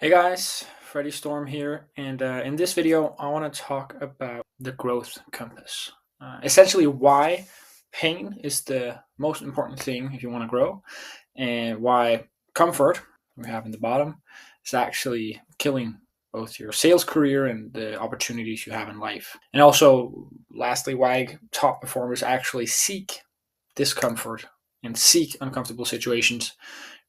Hey guys, Freddie Storm here, and in this video, I want to talk about the growth compass. Essentially, why pain is the most important thing if you want to grow, and why comfort we have in the bottom is actually killing both your sales career and the opportunities you have in life. And also, lastly, why top performers actually seek discomfort and seek uncomfortable situations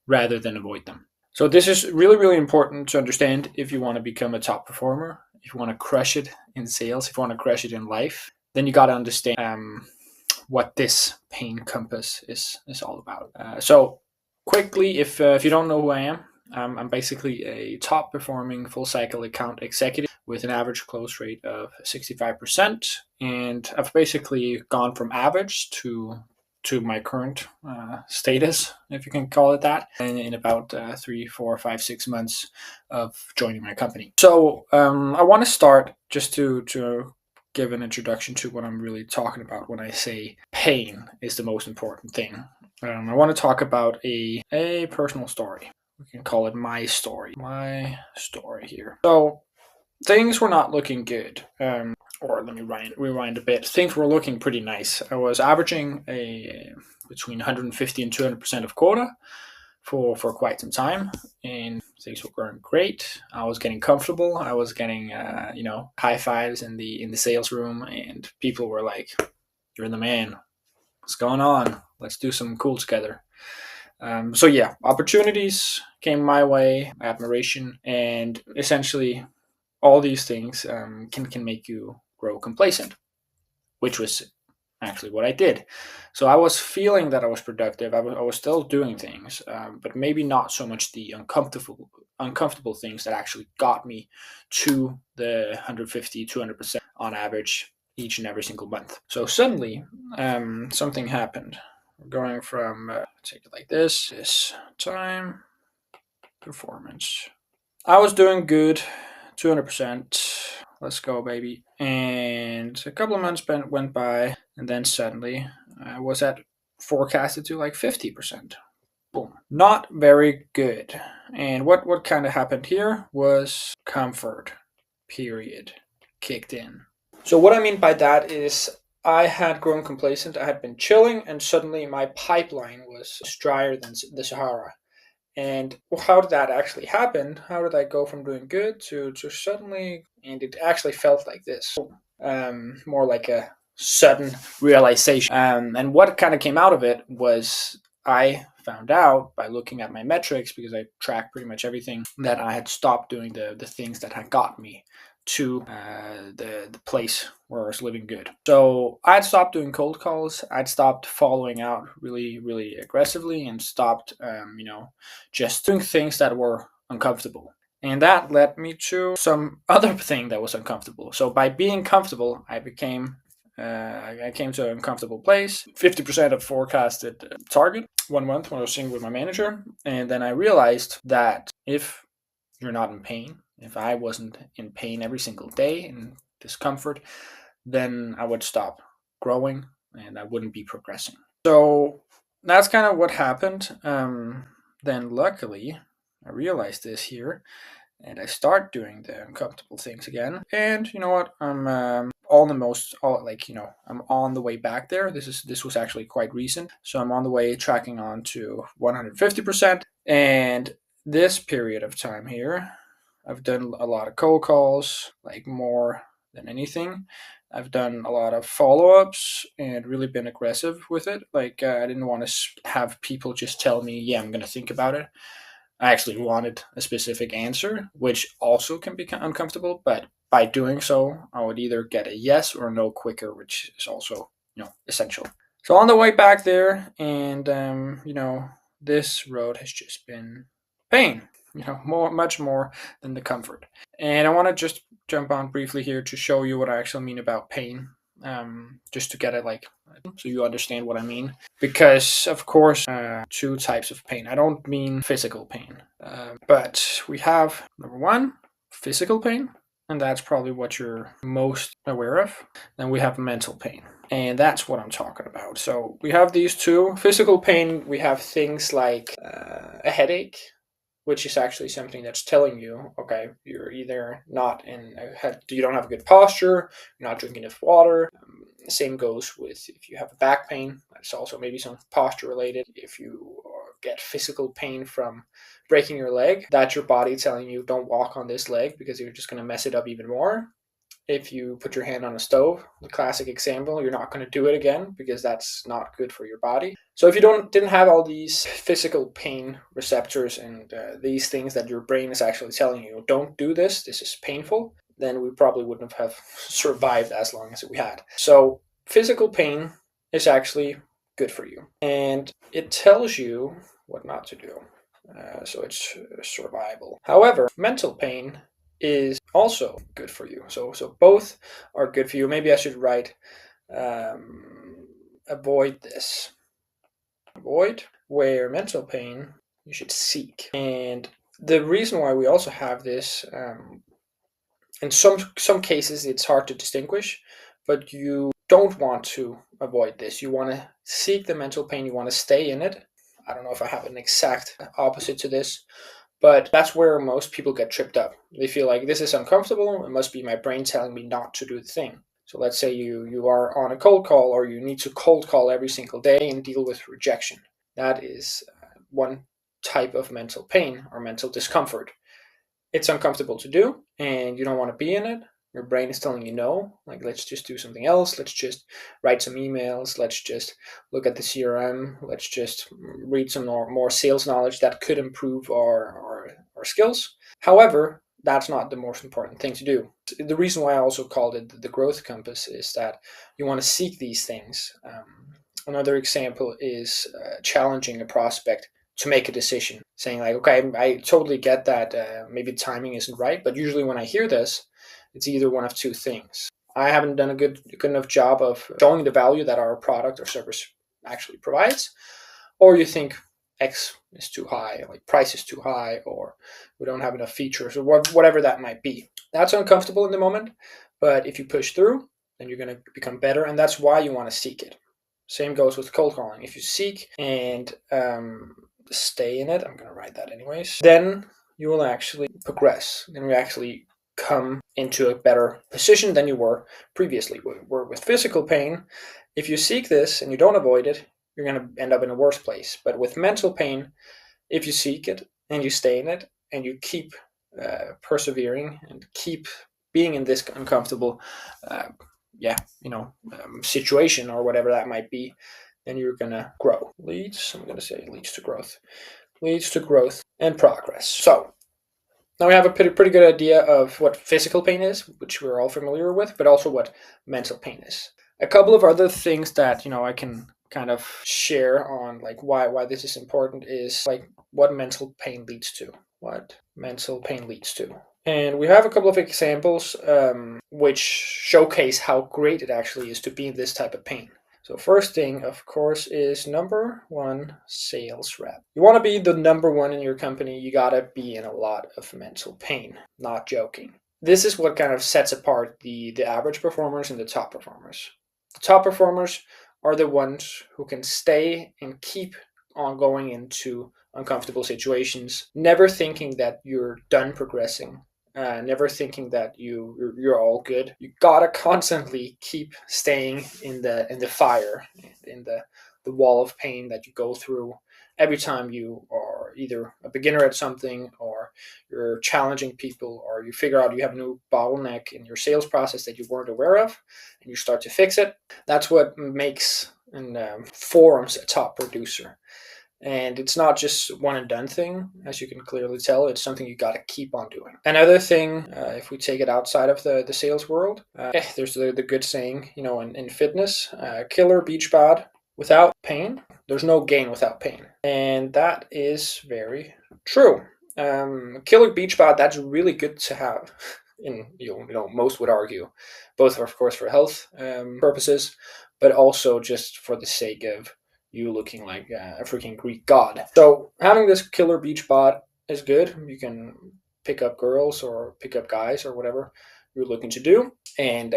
rather than avoid them. So this is really, really important to understand if you want to become a top performer, if you want to crush it in sales, if you want to crush it in life, then you got to understand what this pain compass is all about. So quickly, if you don't know who I am, I'm basically a top performing full cycle account executive with an average close rate of 65%, and I've basically gone from average to my current status, if you can call it that, in about 3, 4, 5, 6 months of joining my company. So I want to start just to give an introduction to what I'm really talking about when I say pain is the most important thing. I want to talk about a personal story. We can call it my story. My story here. So things were not looking good. Or let me rewind a bit. Things were looking pretty nice. I was averaging between 150 and 200% of quota for quite some time, and things were going great. I was getting comfortable. I was getting high fives in the sales room, and people were like, "You're the man. What's going on? Let's do some cool together." So yeah, opportunities came my way, admiration, and essentially all these things can make you grow complacent, which was actually what I did. So I was feeling that I was productive. I was still doing things, but maybe not so much the uncomfortable things that actually got me to the 150, 200% on average each and every single month. So suddenly, something happened. We're going from take it like this time performance. I was doing good, 200%. Let's go, baby. And a couple of months went by, and then suddenly I was at forecasted to like 50%. Boom. Not very good. And what kind of happened here was comfort, period, kicked in. So, what I mean by that is I had grown complacent, I had been chilling, and suddenly my pipeline was drier than the Sahara. And how did that actually happen? How did I go from doing good to suddenly, and it actually felt like this, more like a sudden realization. And what kind of came out of it was I found out by looking at my metrics, because I track pretty much everything, that I had stopped doing the things that had got me to the place where I was living good. So I'd stopped doing cold calls. I'd stopped following out really, really aggressively, and stopped, just doing things that were uncomfortable. And that led me to some other thing that was uncomfortable. So by being comfortable, I came to an uncomfortable place. 50% of forecasted target 1 month when I was sitting with my manager, and then I realized that if you're not in pain, if I wasn't in pain every single day in discomfort, then I would stop growing and I wouldn't be progressing. So that's kind of what happened. Then luckily, I realized this here, and I start doing the uncomfortable things again. And you know what? I'm I'm on the way back there. This was actually quite recent, so I'm on the way tracking on to 150%. And this period of time here, I've done a lot of cold calls, like more than anything. I've done a lot of follow-ups and really been aggressive with it. Like I didn't want to have people just tell me, "Yeah, I'm going to think about it." I actually wanted a specific answer, which also can be uncomfortable. But by doing so, I would either get a yes or a no quicker, which is also essential. So on the way back there, and this road has just been pain. Much more than the comfort. And I want to just jump on briefly here to show you what I actually mean about pain, just to get it so you understand what I mean. Because of course, two types of pain. I don't mean physical pain, but we have number one, physical pain, and that's probably what you're most aware of. Then we have mental pain, and that's what I'm talking about. So we have these two. Physical pain, we have things like a headache, which is actually something that's telling you, okay, you're either not you don't have a good posture, you're not drinking enough water. Same goes with if you have a back pain. That's also maybe some posture related. If you get physical pain from breaking your leg, that's your body telling you don't walk on this leg because you're just going to mess it up even more. If you put your hand on a stove, the classic example, you're not going to do it again because that's not good for your body. So if you didn't have all these physical pain receptors and these things that your brain is actually telling you, don't do this, this is painful, then we probably wouldn't have survived as long as we had. So physical pain is actually good for you, and it tells you what not to do. So it's survival. However, mental pain is also good for you. So both are good for you. Maybe I should write avoid this. Avoid, where mental pain you should seek. And the reason why we also have this, in some cases it's hard to distinguish, but you don't want to avoid this. You want to seek the mental pain. You want to stay in it. I don't know if I have an exact opposite to this, but that's where most people get tripped up. They feel like this is uncomfortable. It must be my brain telling me not to do the thing. So let's say you are on a cold call, or you need to cold call every single day and deal with rejection. That is one type of mental pain or mental discomfort. It's uncomfortable to do and you don't want to be in it. Your brain is telling you no, like let's just do something else. Let's just write some emails. Let's just look at the CRM. Let's just read some more sales knowledge that could improve our skills. However, that's not the most important thing to do. The reason why I also called it the growth compass is that you want to seek these things. Another example is challenging a prospect to make a decision, saying like, okay, I totally get that maybe timing isn't right, but usually when I hear this, it's either one of two things. I haven't done a good enough job of showing the value that our product or service actually provides, or you think X is too high, like price is too high, or we don't have enough features, or whatever that might be. That's uncomfortable in the moment, but if you push through, then you're going to become better, and that's why you want to seek it. Same goes with cold calling. If you seek and stay in it, I'm going to write that anyways, then you will actually progress. Then you actually come into a better position than you were previously. Where with physical pain, if you seek this and you don't avoid it, you're going to end up in a worse place. But with mental pain, if you seek it and you stay in it and you keep persevering and keep being in this uncomfortable situation or whatever that might be, then you're gonna grow. I'm gonna say leads to growth and progress. So now we have a pretty good idea of what physical pain is, which we're all familiar with, but also what mental pain is. A couple of other things that I can kind of share on, like why this is important, is like what mental pain leads to. And we have a couple of examples which showcase how great it actually is to be in this type of pain. So first thing, of course, is number one, sales rep. You want to be the number one in your company, you got to be in a lot of mental pain. Not joking. This is what kind of sets apart the average performers and the top performers. The top performers are the ones who can stay and keep on going into uncomfortable situations, never thinking that you're done progressing, never thinking that you're all good. You gotta constantly keep staying in the fire, in the wall of pain that you go through every time you are either a beginner at something, or you're challenging people, or you figure out you have a new bottleneck in your sales process that you weren't aware of, and you start to fix it. That's what makes and forms a top producer. And it's not just one and done thing, as you can clearly tell. It's something you got to keep on doing. Another thing, if we take it outside of the sales world, there's the good saying, in fitness, killer beach bod without pain. There's no gain without pain. And that is very true. Killer beach bod, that's really good to have. Most would argue, both of course for health purposes, but also just for the sake of you looking like a freaking Greek god. So having this killer beach bod is good. You can pick up girls or pick up guys or whatever you're looking to do, and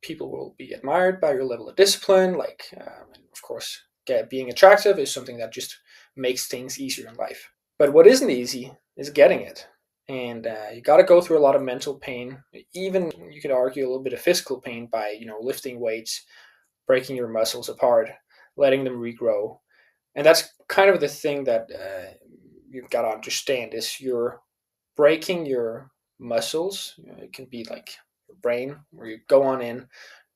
people will be admired by your level of discipline. And of course, being attractive is something that just makes things easier in life. But what isn't easy is getting it. And you got to go through a lot of mental pain. Even you could argue a little bit of physical pain by lifting weights, breaking your muscles apart, letting them regrow. And that's kind of the thing that you've got to understand is you're breaking your muscles. It can be like your brain, where you go on in,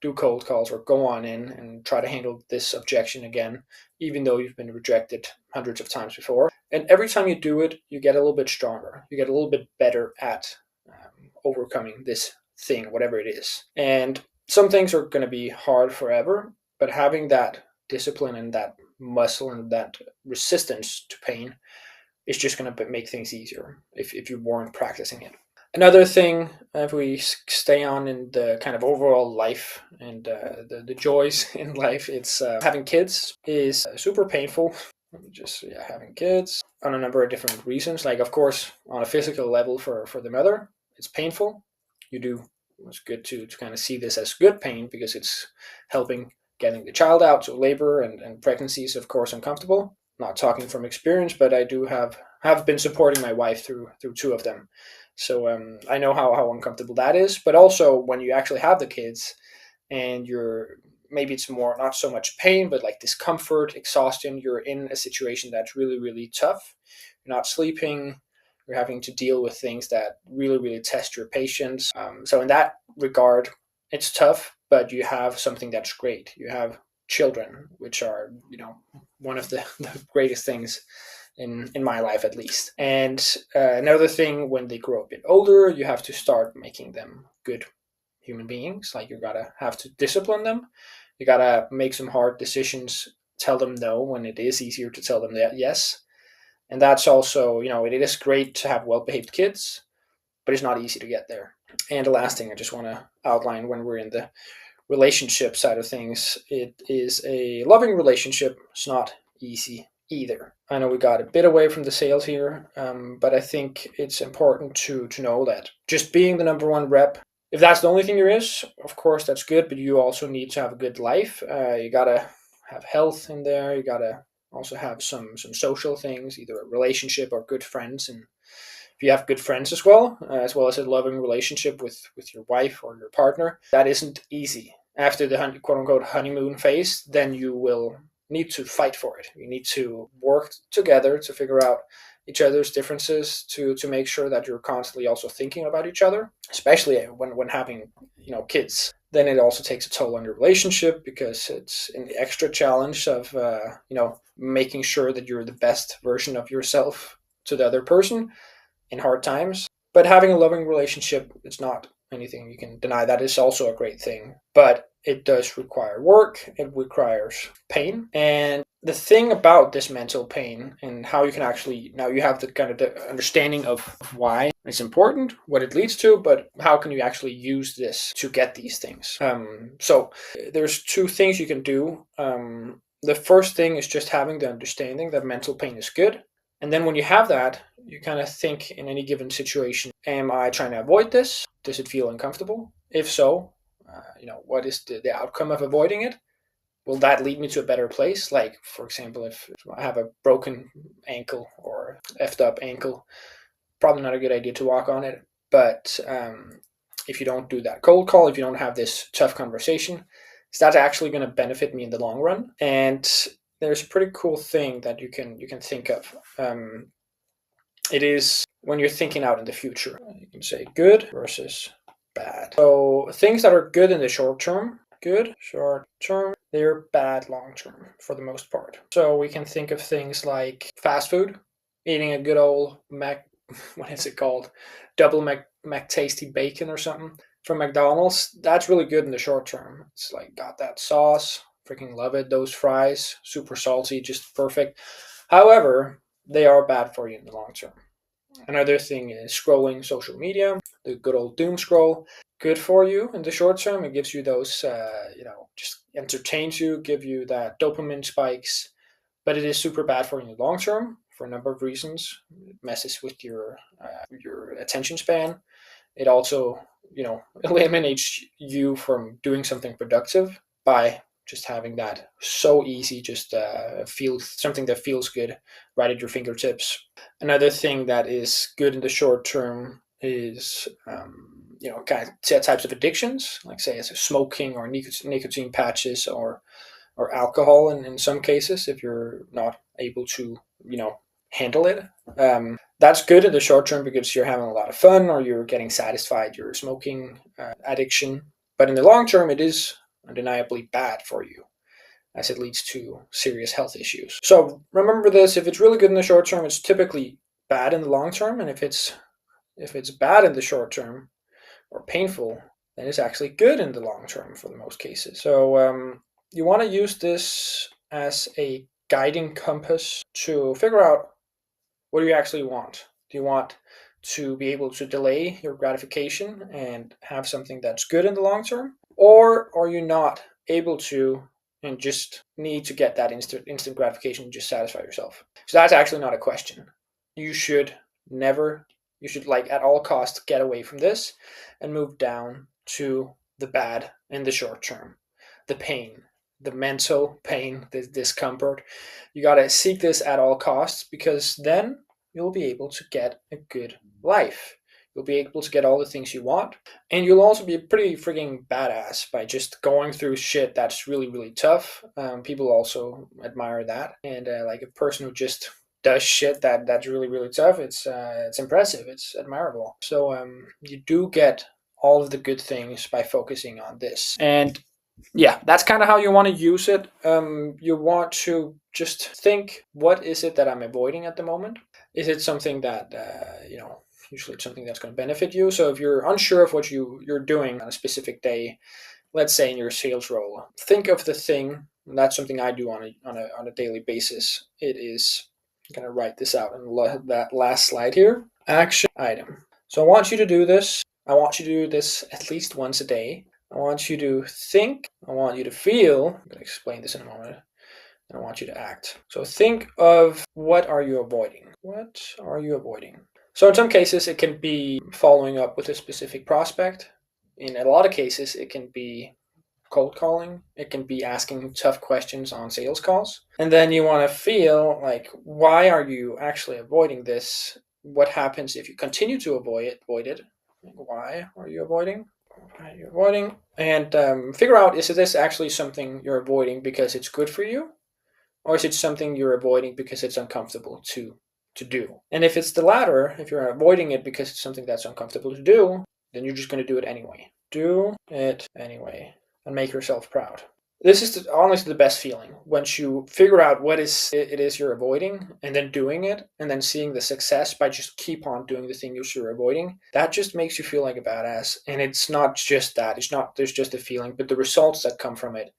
do cold calls, or go on in and try to handle this objection again, even though you've been rejected hundreds of times before. And every time you do it, you get a little bit stronger. You get a little bit better at overcoming this thing, whatever it is. And some things are going to be hard forever, but having that discipline and that muscle and that resistance to pain is just going to make things easier if you weren't practicing it. Another thing, if we stay on in the kind of overall life and the joys in life, it's having kids is super painful. Just having kids on a number of different reasons. Like, of course, on a physical level for the mother, it's painful. It's good to kind of see this as good pain because it's helping getting the child out. So labor and pregnancy is, of course, uncomfortable. Not talking from experience, but I do have been supporting my wife through two of them. So I know how uncomfortable that is. But also when you actually have the kids and maybe it's more not so much pain, but like discomfort, exhaustion. You're in a situation that's really, really tough. You're not sleeping. You're having to deal with things that really, really test your patience. So in that regard, it's tough, but you have something that's great. You have children, which are, one of the greatest things in my life, at least. And another thing, when they grow a bit older, you have to start making them good human beings. Like, you gotta have to discipline them. You gotta make some hard decisions, tell them no when it is easier to tell them that yes. And that's also, it is great to have well-behaved kids, but it's not easy to get there. And the last thing I just want to outline when we're in the relationship side of things, it is a loving relationship. It's not easy either. I know we got a bit away from the sales here, but I think it's important to know that just being the number one rep, if that's the only thing there is, of course that's good, but you also need to have a good life. You gotta have health in there. You gotta also have some social things, either a relationship or good friends. And if you have good friends as well as a loving relationship with your wife or your partner, that isn't easy. After the quote unquote honeymoon phase, then you will need to fight for it. You need to work together to figure out each other's differences, to make sure that you're constantly also thinking about each other, especially when having kids. Then it also takes a toll on your relationship because it's an extra challenge of making sure that you're the best version of yourself to the other person in hard times. But having a loving relationship, it's not anything you can deny. That is also a great thing, but it does require work. It requires pain. And the thing about this mental pain and how you can actually, now you have the kind of the understanding of why it's important, what it leads to, but how can you actually use this to get these things? So there's two things you can do. The first thing is just having the understanding that mental pain is good. And then when you have that, you kind of think in any given situation, am I trying to avoid this? Does it feel uncomfortable? If so, what is the outcome of avoiding it? Will that lead me to a better place? Like, for example, if I have a broken ankle or effed up ankle, probably not a good idea to walk on it. But if you don't do that cold call, if you don't have this tough conversation, is that actually going to benefit me in the long run? And there's a pretty cool thing that you can think of. It is when you're thinking out in the future. You can say good versus bad. So things that are good in the short term, they're bad long term for the most part. So we can think of things like fast food, eating a good old what is it called? Double McTasty bacon or something from McDonald's. That's really good in the short term. It's like got that sauce, freaking love it. Those fries, super salty, just perfect. However, they are bad for you in the long term. Another thing is scrolling social media, the good old doom scroll. Good for you in the short term. It gives you those, just entertains you, give you that dopamine spikes. But it is super bad for you in the long term for a number of reasons. It messes with your attention span. It also, eliminates you from doing something productive by just having that so easy, just feel something that feels good right at your fingertips. Another thing that is good in the short term is kind of types of addictions, like say it's smoking or nicotine patches or alcohol in some cases if you're not able to handle it. That's good in the short term because you're having a lot of fun or you're getting satisfied your smoking addiction. But in the long term, it is undeniably bad for you as it leads to serious health issues. So remember this: if it's really good in the short term, it's typically bad in the long term, and if it's bad in the short term or painful, then it's actually good in the long term for the most cases. So you want to use this as a guiding compass to figure out what do you actually want. Do you want to be able to delay your gratification and have something that's good in the long term? Or are you not able to and just need to get that instant gratification and just satisfy yourself? So that's actually not a question. You should like at all costs get away from this and move down to the bad in the short term, the pain, the mental pain, the discomfort. You got to seek this at all costs because then you'll be able to get a good life. You'll be able to get all the things you want. And you'll also be pretty freaking badass by just going through shit that's really, really tough. People also admire that. And like a person who just does shit that's really, really tough, it's impressive. It's admirable. So you do get all of the good things by focusing on this. And yeah, that's kind of how you want to use it. You want to just think, what is it that I'm avoiding at the moment? Is it something that usually it's something that's going to benefit you? So if you're unsure of what you're doing on a specific day, let's say in your sales role, think of the thing. And that's something I do on a daily basis. It is, I'm going to write this out in that last slide here. Action item. So I want you to do this. I want you to do this at least once a day. I want you to think. I want you to feel. I'm going to explain this in a moment. And I want you to act. So think of, what are you avoiding? What are you avoiding? So in some cases, it can be following up with a specific prospect. In a lot of cases, it can be cold calling. It can be asking tough questions on sales calls. And then you want to feel like, why are you actually avoiding this? What happens if you continue to avoid it? Why are you avoiding? Why are you avoiding? And figure out, is this actually something you're avoiding because it's good for you? Or is it something you're avoiding because it's uncomfortable to do? And if it's the latter, if you're avoiding it because it's something that's uncomfortable to do, then you're just going to do it anyway. Do it anyway and make yourself proud. This is honestly the best feeling. Once you figure out what it is you're avoiding and then doing it and then seeing the success by just keep on doing the thing you're avoiding, that just makes you feel like a badass. And it's not just that. It's not there's just a feeling, but the results that come from it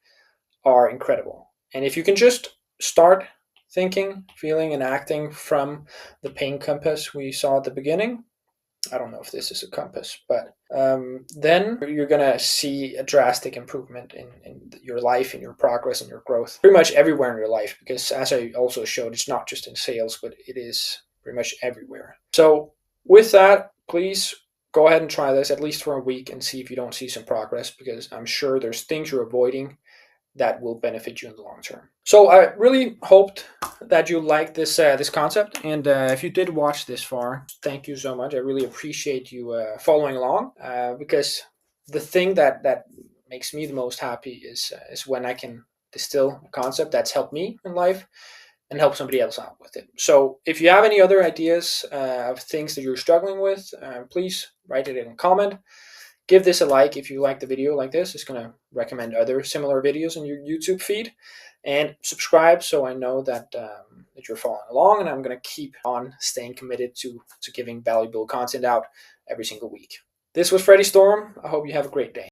are incredible. And if you can just start thinking, feeling, and acting from the pain compass we saw at the beginning, I don't know if this is a compass, but then you're going to see a drastic improvement in your life, in your progress, and your growth, pretty much everywhere in your life, because as I also showed, it's not just in sales, but it is pretty much everywhere. So with that, please go ahead and try this at least for a week and see if you don't see some progress, because I'm sure there's things you're avoiding that will benefit you in the long term. So I really hoped that you liked this concept, and if you did watch this far, thank you so much. I really appreciate you following along, because the thing that makes me the most happy is when I can distill a concept that's helped me in life and help somebody else out with it. So if you have any other ideas of things that you're struggling with, please write it in a comment. Give this a like if you like the video like this. It's going to recommend other similar videos in your YouTube feed. And subscribe so I know that that you're following along, and I'm going to keep on staying committed to giving valuable content out every single week. This was Freddie Storm. I hope you have a great day.